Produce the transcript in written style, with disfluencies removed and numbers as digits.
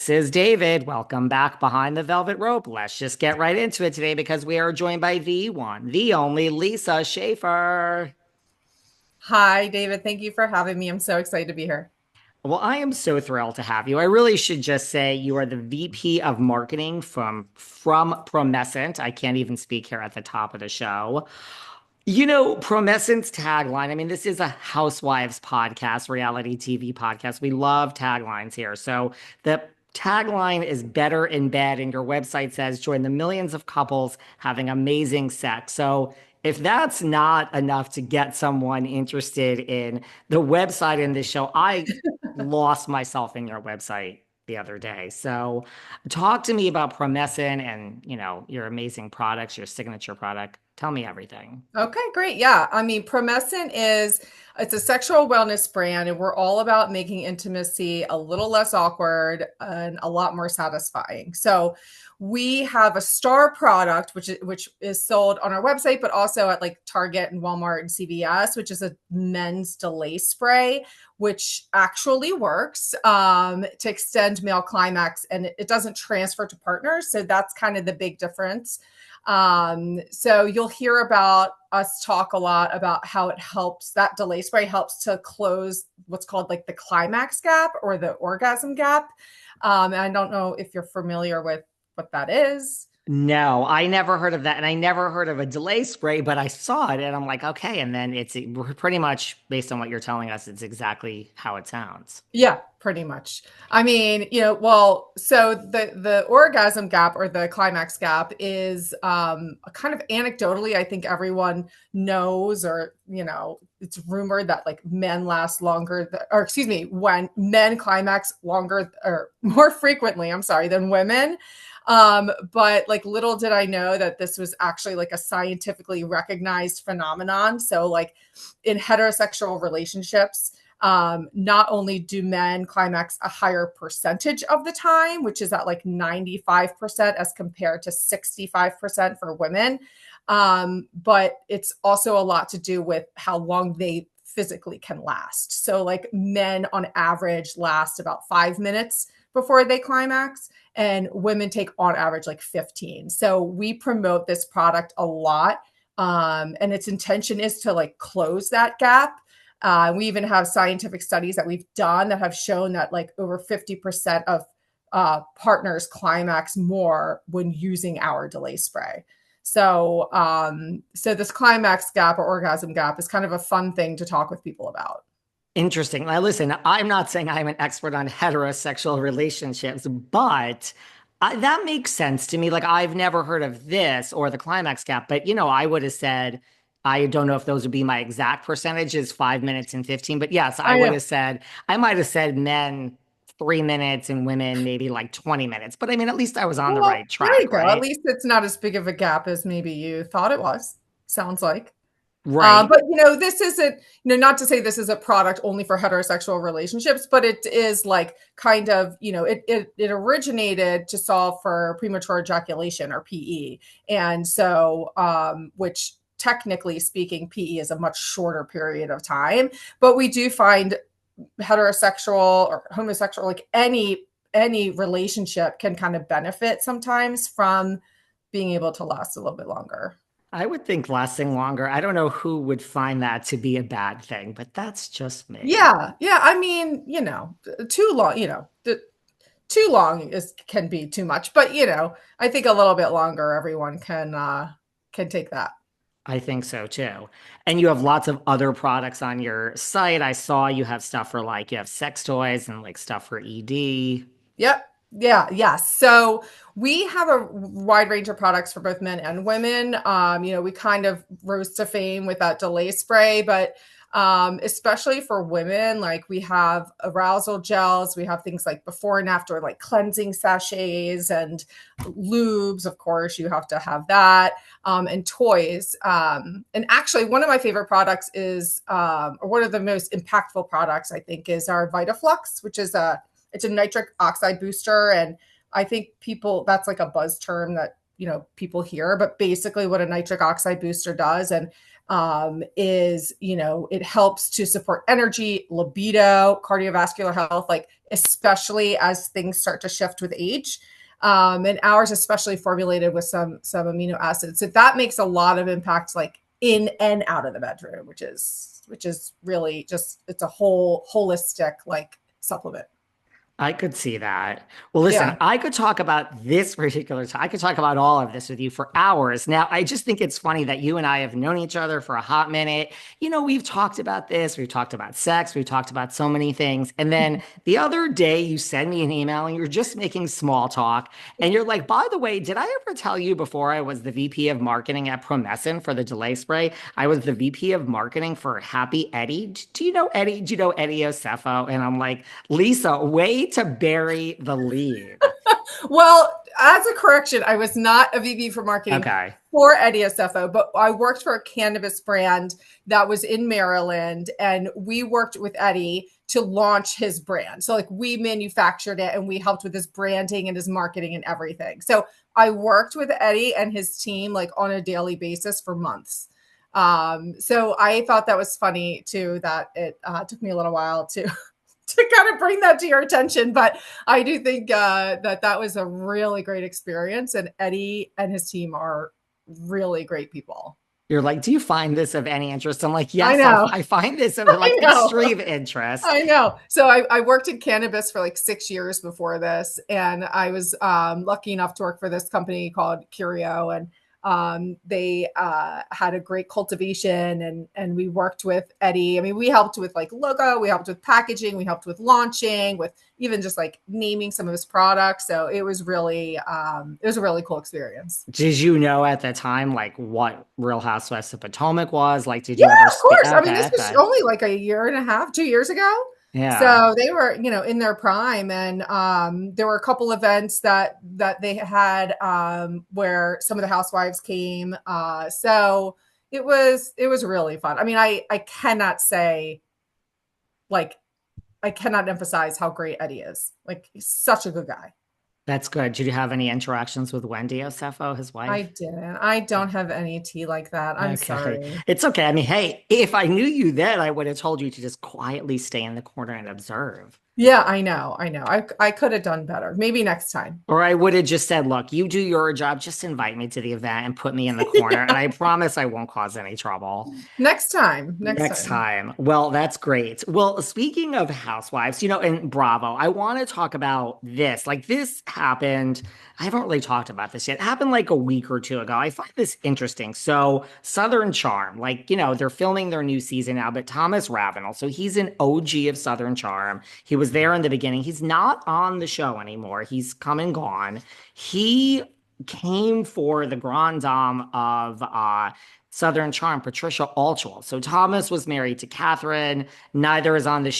This is David. Welcome back behind the velvet rope. Let's just get right into it today because we are joined by the one, the only Lisa Schaefer. Hi, David. Thank you for having me. I'm so excited to be here. Well, I am so thrilled to have you. I really should just say you are the VP of marketing from Promescent. I can't even speak here at the top of the show. Promescent's tagline. I mean, this is a housewives podcast, reality TV podcast. We love taglines here. So the tagline is better in bed, and your website says join the millions of couples having amazing sex. So if that's not enough to get someone interested in the website in this show, I lost myself in your website the other day. So talk to me about Promescent and, your amazing products, your signature product. Tell me everything. Okay, great. Yeah. I mean, Promescent it's a sexual wellness brand, and we're all about making intimacy a little less awkward and a lot more satisfying. So we have a star product, which is sold on our website, but also at like Target and Walmart and CVS, which is a men's delay spray, which actually works to extend male climax, and it doesn't transfer to partners. So that's kind of the big difference. So you'll hear about us talk a lot about how that delay spray helps to close what's called like the climax gap or the orgasm gap. And I don't know if you're familiar with what that is. No, I never heard of that. And I never heard of a delay spray, but I saw it and I'm like, okay. And then it's pretty much based on what you're telling us, it's exactly how it sounds. Yeah, pretty much. I mean, so the orgasm gap or the climax gap is kind of anecdotally, I think everyone knows, or it's rumored that like men last longer, or excuse me, when men climax longer or more frequently, I'm sorry, than women. But like little did I know that this was actually like a scientifically recognized phenomenon. So like in heterosexual relationships, not only do men climax a higher percentage of the time, which is at like 95% as compared to 65% for women, but it's also a lot to do with how long they physically can last. So like men on average last about 5 minutes before they climax, and women take on average like 15. So we promote this product a lot. And its intention is to like close that gap. We even have scientific studies that we've done that have shown that like over 50% of partners climax more when using our delay spray. So this climax gap or orgasm gap is kind of a fun thing to talk with people about. Interesting. Now, listen, I'm not saying I'm an expert on heterosexual relationships, but that makes sense to me. Like, I've never heard of this or the climax gap, but I would have said, I don't know if those would be my exact percentages, 5 minutes and 15, but yes, I I would know. have said, I might have said men 3 minutes and women maybe like 20 minutes. But I mean, at least I was on the Well, right there you track, go. At right? least it's not as big of a gap as maybe you thought it was. Sounds like. Right. But this isn't, not to say this is a product only for heterosexual relationships, but it is like kind of, it originated to solve for premature ejaculation or PE. And so, which technically speaking, PE is a much shorter period of time, but we do find heterosexual or homosexual, like any relationship can kind of benefit sometimes from being able to last a little bit longer. I would think lasting longer. I don't know who would find that to be a bad thing, but that's just me. Yeah, yeah. I mean, too long, too long is can be too much, but I think a little bit longer everyone can take that. I think so too. And you have lots of other products on your site. I saw you have stuff for like you have sex toys and like stuff for ED. Yep. Yeah, yes. So we have a wide range of products for both men and women. We kind of rose to fame with that delay spray, but especially for women, like we have arousal gels, we have things like before and after, like cleansing sachets and lubes. Of course, you have to have that, and toys. And actually, one of my favorite products or one of the most impactful products, I think, is our VitaFlux, which is it's a nitric oxide booster. And I think that's like a buzz term that, people hear, but basically what a nitric oxide booster does and is, it helps to support energy, libido, cardiovascular health, like especially as things start to shift with age. And ours especially formulated with some amino acids. So that makes a lot of impact, like in and out of the bedroom, which is really just, it's a whole holistic like supplement. I could see that. Well, listen, Yeah. I could talk about this particular time. I could talk about all of this with you for hours. Now, I just think it's funny that you and I have known each other for a hot minute. We've talked about this, we've talked about sex, we've talked about so many things. And then the other day, you send me an email and you're just making small talk. And you're like, by the way, did I ever tell you before I was the VP of marketing at Promescent for the delay spray? I was the VP of marketing for Happy Eddie. Do you know Eddie? Do you know Eddie Osefo? And I'm like, Lisa, way to bury the lead. Well, as a correction, I was not a VP for marketing Okay. for Eddie Osefo, but I worked for a cannabis brand that was in Maryland, and we worked with Eddie to launch his brand. So like we manufactured it and we helped with his branding and his marketing and everything. So I worked with Eddie and his team like on a daily basis for months. So I thought that was funny too, that it took me a little while to kind of bring that to your attention. But I do think that was a really great experience. And Eddie and his team are really great people. You're like, do you find this of any interest? I'm like, I yes, I, know. I find this of I like know. extreme interest. I know. So I worked in cannabis for like 6 years before this. And I was lucky enough to work for this company called Curio. And they had a great cultivation, and we worked with Eddie. I mean, we helped with like logo, we helped with packaging, we helped with launching, with even just like naming some of his products. So it was a really cool experience. Did you know at the time like what Real Housewives of Potomac was? Like, did Yeah, you ever of speak? course. I mean, Okay, this was okay. only like a year and a half, 2 years ago. Yeah. So they were, in their prime, and there were a couple events that they had where some of the housewives came. So it was really fun. I mean, I cannot say like I cannot emphasize how great Eddie is. Like he's such a good guy. That's good. Did you have any interactions with Wendy Osefo, his I wife? didn't. I don't have any tea like that. I'm Okay. sorry. It's okay. I mean, hey, if I knew you then, I would have told you to just quietly stay in the corner and observe. Yeah, I know. I know. I could have done better. Maybe next time. Or I would have just said, look, you do your job, just invite me to the event and put me in the corner. And I promise I won't cause any trouble. Next time. Next Next time. time. Well, that's great. Well, speaking of housewives, and Bravo, I want to talk about this. Like, this happened. I haven't really talked about this yet. It happened like a week or two ago. I find this interesting. So, Southern Charm, like, they're filming their new season now, but Thomas Ravenel, so he's an OG of Southern Charm. He was there in the beginning. He's not on the show anymore. He's come and gone. He came for the grand dame of Southern Charm, Patricia Altschul. So Thomas was married to Kathryn. Neither is on the show.